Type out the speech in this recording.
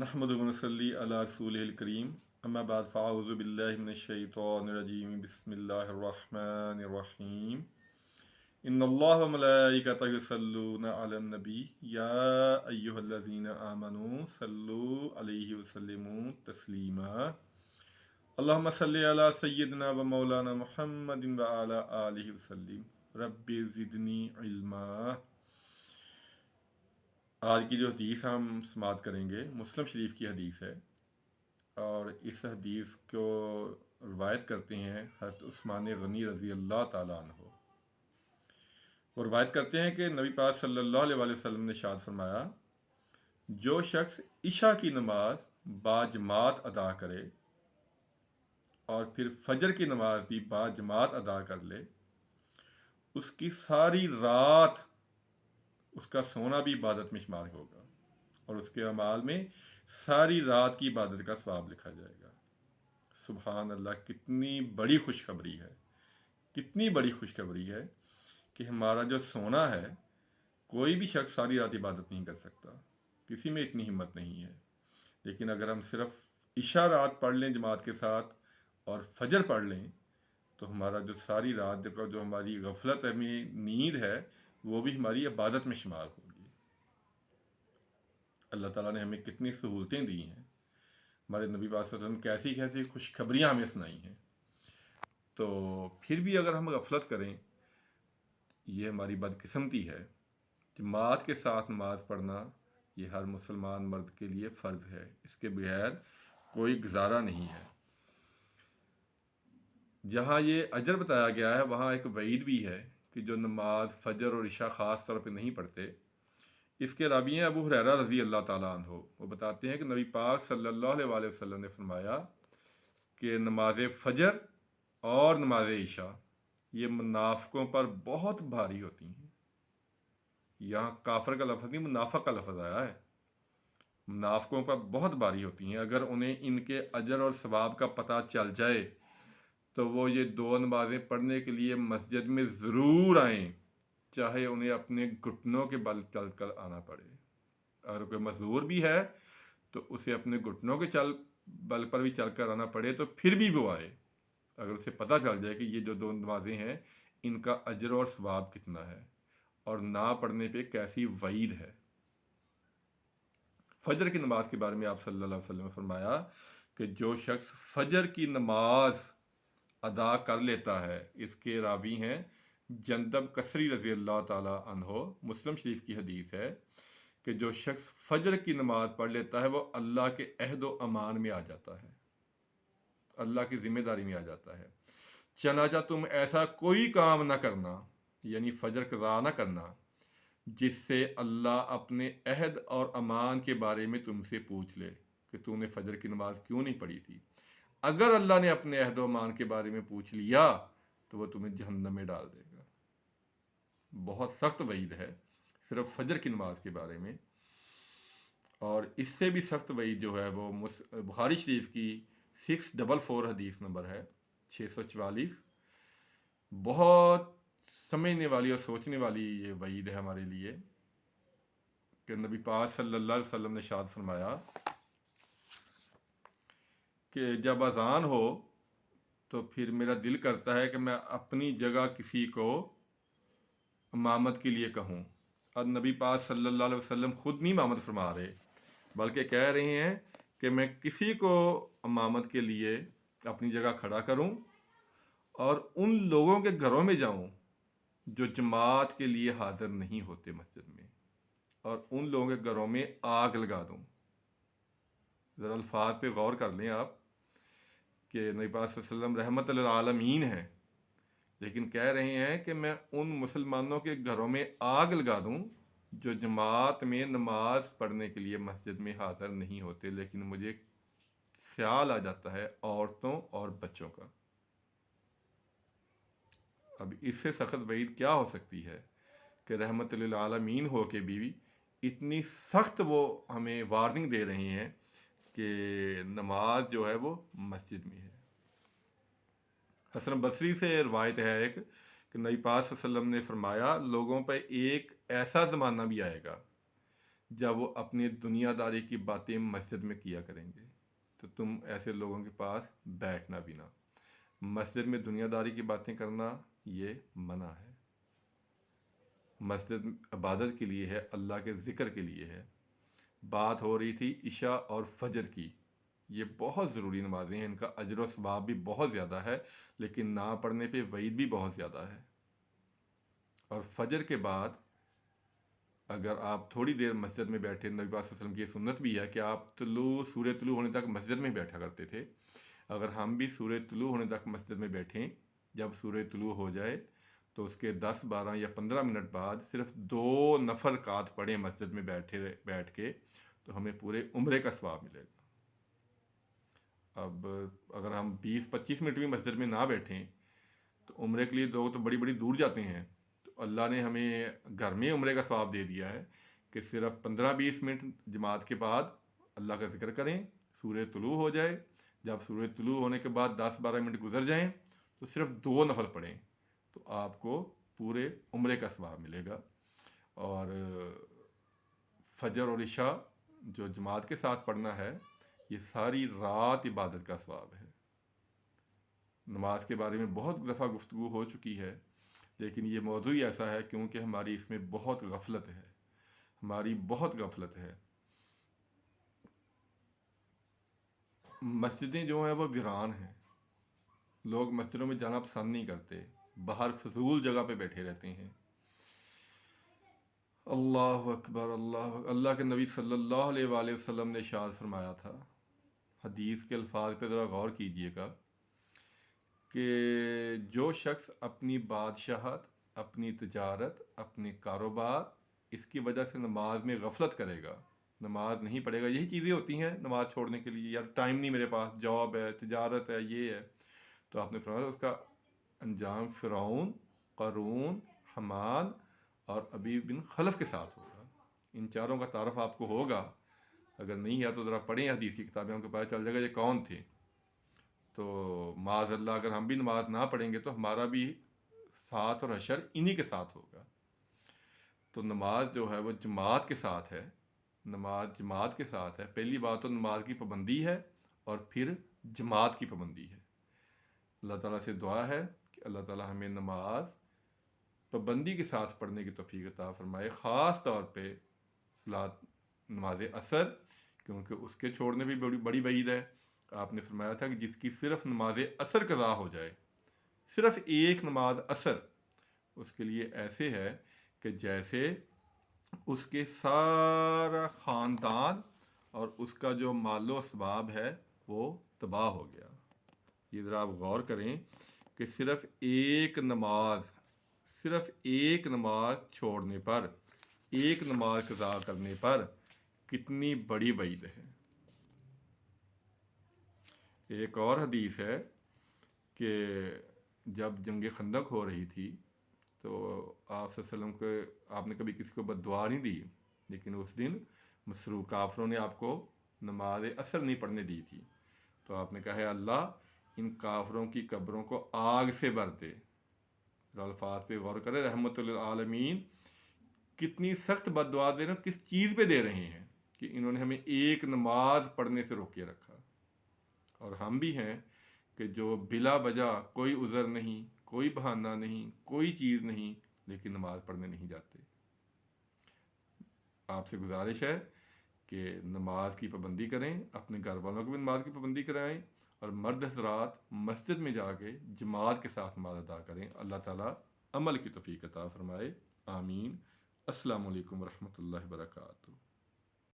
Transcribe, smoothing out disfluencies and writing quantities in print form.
نحمد ونصلی علی رسول الکریم اما بعد فاعوذ باللہ من الشیطان الرجیم بسم اللہ الرحمن الرحیم ان اللہ وملائکتہ یصلون علی النبی یا ایہا الذین آمنوا صلوا علیہ وسلموا تسلیما اللہم صلی علی سیدنا و مولانا محمد وعلی آلہ وسلم رب زدنی علما۔ آج کی جو حدیث ہم سماعت کریں گے مسلم شریف کی حدیث ہے، اور اس حدیث کو روایت کرتے ہیں حضرت عثمان غنی رضی اللہ تعالیٰ عنہ۔ وہ روایت کرتے ہیں کہ نبی پاک صلی اللہ علیہ وآلہ وسلم نے ارشاد فرمایا، جو شخص عشاء کی نماز باجماعت ادا کرے اور پھر فجر کی نماز بھی باجماعت ادا کر لے، اس کی ساری رات اس کا سونا بھی عبادت میں شمار ہوگا اور اس کے اعمال میں ساری رات کی عبادت کا ثواب لکھا جائے گا۔ سبحان اللہ، کتنی بڑی خوشخبری ہے، کتنی بڑی خوشخبری ہے کہ ہمارا جو سونا ہے، کوئی بھی شخص ساری رات عبادت نہیں کر سکتا، کسی میں اتنی ہمت نہیں ہے، لیکن اگر ہم صرف عشاء رات پڑھ لیں جماعت کے ساتھ اور فجر پڑھ لیں تو ہمارا جو ساری رات جو ہماری غفلت میں نیند ہے وہ بھی ہماری عبادت میں شمار ہوگی۔ اللہ تعالیٰ نے ہمیں کتنی سہولتیں دی ہیں، ہمارے نبی پاک صلی اللہ علیہ وسلم کیسی کیسی خوشخبریاں ہمیں سنائی ہیں، تو پھر بھی اگر ہم غفلت کریں یہ ہماری بدقسمتی ہے۔ جماعت کے ساتھ نماز پڑھنا یہ ہر مسلمان مرد کے لیے فرض ہے، اس کے بغیر کوئی گزارا نہیں ہے۔ جہاں یہ اجر بتایا گیا ہے وہاں ایک وعید بھی ہے کہ جو نماز فجر اور عشاء خاص طور پہ نہیں پڑھتے۔ اس کے راوی ہیں ابو ہریرہ رضی اللہ تعالیٰ عنہ، وہ بتاتے ہیں کہ نبی پاک صلی اللہ علیہ وآلہ وسلم نے فرمایا کہ نماز فجر اور نماز عشاء یہ منافقوں پر بہت بھاری ہوتی ہیں۔ یہاں کافر کا لفظ نہیں، منافق کا لفظ آیا ہے۔ منافقوں پر بہت بھاری ہوتی ہیں، اگر انہیں ان کے اجر اور ثواب کا پتہ چل جائے تو وہ یہ دو نمازیں پڑھنے کے لیے مسجد میں ضرور آئیں، چاہے انہیں اپنے گھٹنوں کے بل چل کر آنا پڑے۔ اگر کوئی معذور بھی ہے تو اسے اپنے گھٹنوں کے بل پر بھی چل کر آنا پڑے تو پھر بھی وہ آئے، اگر اسے پتہ چل جائے کہ یہ جو دو نمازیں ہیں ان کا اجر اور ثواب کتنا ہے اور نہ پڑھنے پہ کیسی وعید ہے۔ فجر کی نماز کے بارے میں آپ صلی اللہ علیہ وسلم نے فرمایا کہ جو شخص فجر کی نماز ادا کر لیتا ہے، اس کے راوی ہیں جندب کسری رضی اللہ تعالیٰ عنہ، مسلم شریف کی حدیث ہے کہ جو شخص فجر کی نماز پڑھ لیتا ہے وہ اللہ کے عہد و امان میں آ جاتا ہے، اللہ کی ذمہ داری میں آ جاتا ہے۔ چنانچہ تم ایسا کوئی کام نہ کرنا، یعنی فجر قضا نہ کرنا، جس سے اللہ اپنے عہد اور امان کے بارے میں تم سے پوچھ لے کہ تم نے فجر کی نماز کیوں نہیں پڑھی تھی۔ اگر اللہ نے اپنے عہد و امان کے بارے میں پوچھ لیا تو وہ تمہیں جہنم میں ڈال دے گا۔ بہت سخت وعید ہے صرف فجر کی نماز کے بارے میں، اور اس سے بھی سخت وعید جو ہے وہ بخاری شریف کی 644 حدیث نمبر ہے، 644۔ بہت سمجھنے والی اور سوچنے والی یہ وعید ہے ہمارے لیے کہ نبی پاک صلی اللہ علیہ وسلم نے ارشاد فرمایا کہ جب اذان ہو تو پھر میرا دل کرتا ہے کہ میں اپنی جگہ کسی کو امامت کے لیے کہوں، اور نبی پاک صلی اللہ علیہ وسلم خود نہیں امامت فرما رہے بلکہ کہہ رہے ہیں کہ میں کسی کو امامت کے لیے اپنی جگہ کھڑا کروں اور ان لوگوں کے گھروں میں جاؤں جو جماعت کے لیے حاضر نہیں ہوتے مسجد میں، اور ان لوگوں کے گھروں میں آگ لگا دوں۔ ذرا الفاظ پہ غور کر لیں آپ کہ نبی پاک صلی اللہ علیہ وسلم رحمت للعالمین ہیں، لیکن کہہ رہے ہیں کہ میں ان مسلمانوں کے گھروں میں آگ لگا دوں جو جماعت میں نماز پڑھنے کے لیے مسجد میں حاضر نہیں ہوتے، لیکن مجھے خیال آ جاتا ہے عورتوں اور بچوں کا۔ اب اس سے سخت وعید کیا ہو سکتی ہے کہ رحمت للعالمین ہو کے بھی اتنی سخت وہ ہمیں وارننگ دے رہے ہیں کہ نماز جو ہے وہ مسجد میں ہے۔ حسن بصری سے روایت ہے ایک کہ نبی پاک صلی اللہ علیہ وسلم نے فرمایا، لوگوں پہ ایک ایسا زمانہ بھی آئے گا جب وہ اپنی دنیا داری کی باتیں مسجد میں کیا کریں گے تو تم ایسے لوگوں کے پاس بیٹھنا بھی نہ۔ مسجد میں دنیا داری کی باتیں کرنا یہ منع ہے۔ مسجد عبادت کے لیے ہے، اللہ کے ذکر کے لیے ہے۔ بات ہو رہی تھی عشاء اور فجر کی، یہ بہت ضروری نمازیں ہیں، ان کا اجر و ثواب بھی بہت زیادہ ہے، لیکن نہ پڑھنے پہ وعید بھی بہت زیادہ ہے۔ اور فجر کے بعد اگر آپ تھوڑی دیر مسجد میں بیٹھے، نبی پاک صلی اللہ علیہ وسلم کی سنت بھی ہے کہ آپ سورج طلوع ہونے تک مسجد میں بیٹھا کرتے تھے۔ اگر ہم بھی سورج طلوع ہونے تک مسجد میں بیٹھیں، جب سورج طلوع ہو جائے تو اس کے 10 12 یا 15 منٹ بعد صرف 2 نفل رکعت پڑھیں مسجد میں بیٹھ کے، تو ہمیں پورے عمرے کا ثواب ملے گا۔ اب اگر ہم 20 25 منٹ بھی مسجد میں نہ بیٹھیں تو عمرے کے لیے لوگ تو بڑی بڑی دور جاتے ہیں، تو اللہ نے ہمیں گھر میں عمرے کا ثواب دے دیا ہے کہ صرف 15 20 منٹ جماعت کے بعد اللہ کا ذکر کریں، سورج طلوع ہو جائے، جب سورج طلوع ہونے کے بعد 10 12 منٹ گزر جائیں تو صرف 2 نفل پڑھیں، تو آپ کو پورے عمرے کا ثواب ملے گا۔ اور فجر اور عشاء جو جماعت کے ساتھ پڑھنا ہے، یہ ساری رات عبادت کا ثواب ہے۔ نماز کے بارے میں بہت دفعہ گفتگو ہو چکی ہے، لیکن یہ موضوع ہی ایسا ہے کیونکہ ہماری اس میں بہت غفلت ہے، ہماری بہت غفلت ہے۔ مسجدیں جو ہیں وہ ویران ہیں، لوگ مسجدوں میں جانا پسند نہیں کرتے، باہر فضول جگہ پہ بیٹھے رہتے ہیں۔ اللہ اکبر، اللہ کے نبی صلی اللہ علیہ وآلہ وسلم نے ارشاد فرمایا تھا، حدیث کے الفاظ پہ ذرا غور کیجئے گا، کہ جو شخص اپنی بادشاہت، اپنی تجارت، اپنے کاروبار، اس کی وجہ سے نماز میں غفلت کرے گا، نماز نہیں پڑھے گا، یہی چیزیں ہوتی ہیں نماز چھوڑنے کے لیے، یار ٹائم نہیں میرے پاس، جاب ہے، تجارت ہے، یہ ہے، تو آپ نے فرمایا اس کا انجام فرعون، قارون، حمان اور ابی بن خلف کے ساتھ ہوگا۔ ان چاروں کا تعارف آپ کو ہوگا، اگر نہیں ہے تو ذرا پڑھیں حدیث کی کتابیں، ان کو پتہ چل جائے گا یہ کون تھے۔ تو معاذ اللہ اگر ہم بھی نماز نہ پڑھیں گے تو ہمارا بھی ساتھ اور حشر انہی کے ساتھ ہوگا۔ تو نماز جو ہے وہ جماعت کے ساتھ ہے، نماز جماعت کے ساتھ ہے۔ پہلی بات تو نماز کی پابندی ہے، اور پھر جماعت کی پابندی ہے۔ اللہ تعالیٰ سے دعا ہے کہ اللہ تعالیٰ ہمیں نماز پابندی کے ساتھ پڑھنے کی توفیق عطا فرمائے، خاص طور پہ نماز عصر، کیونکہ اس کے چھوڑنے بھی بڑی وعید ہے۔ آپ نے فرمایا تھا کہ جس کی صرف نماز عصر قضا ہو جائے، صرف ایک نماز عصر، اس کے لیے ایسے ہے کہ جیسے اس کے سارا خاندان اور اس کا جو مال و اسباب ہے وہ تباہ ہو گیا۔ یہ ذرا آپ غور کریں کہ صرف ایک نماز چھوڑنے پر، ایک نماز قضا کرنے پر کتنی بڑی وعید ہے۔ ایک اور حدیث ہے کہ جب جنگ خندق ہو رہی تھی تو آپ صلی اللہ علیہ وسلم کو، آپ نے کبھی کسی کو بد دعا نہیں دی، لیکن اس دن مسروق کافروں نے آپ کو نماز عصر نہیں پڑھنے دی تھی، تو آپ نے کہا ہے اللہ ان کافروں کی قبروں کو آگ سے بھر دے۔ الفاظ پہ غور کرے، رحمت للعالمین، کتنی سخت بد دعا دے رہے ہیں، کس چیز پہ دے رہے ہیں کہ انہوں نے ہمیں ایک نماز پڑھنے سے روکے رکھا۔ اور ہم بھی ہیں کہ جو بلا وجہ کوئی عذر نہیں، کوئی بہانہ نہیں، کوئی چیز نہیں، لیکن نماز پڑھنے نہیں جاتے۔ آپ سے گزارش ہے کہ نماز کی پابندی کریں، اپنے گھر والوں کو بھی نماز کی پابندی کرائیں، اور مرد حضرات مسجد میں جا کے جماعت کے ساتھ نماز ادا کریں۔ اللہ تعالیٰ عمل کی توفیق عطا فرمائے، آمین۔ السلام علیکم ورحمۃ اللہ وبرکاتہ۔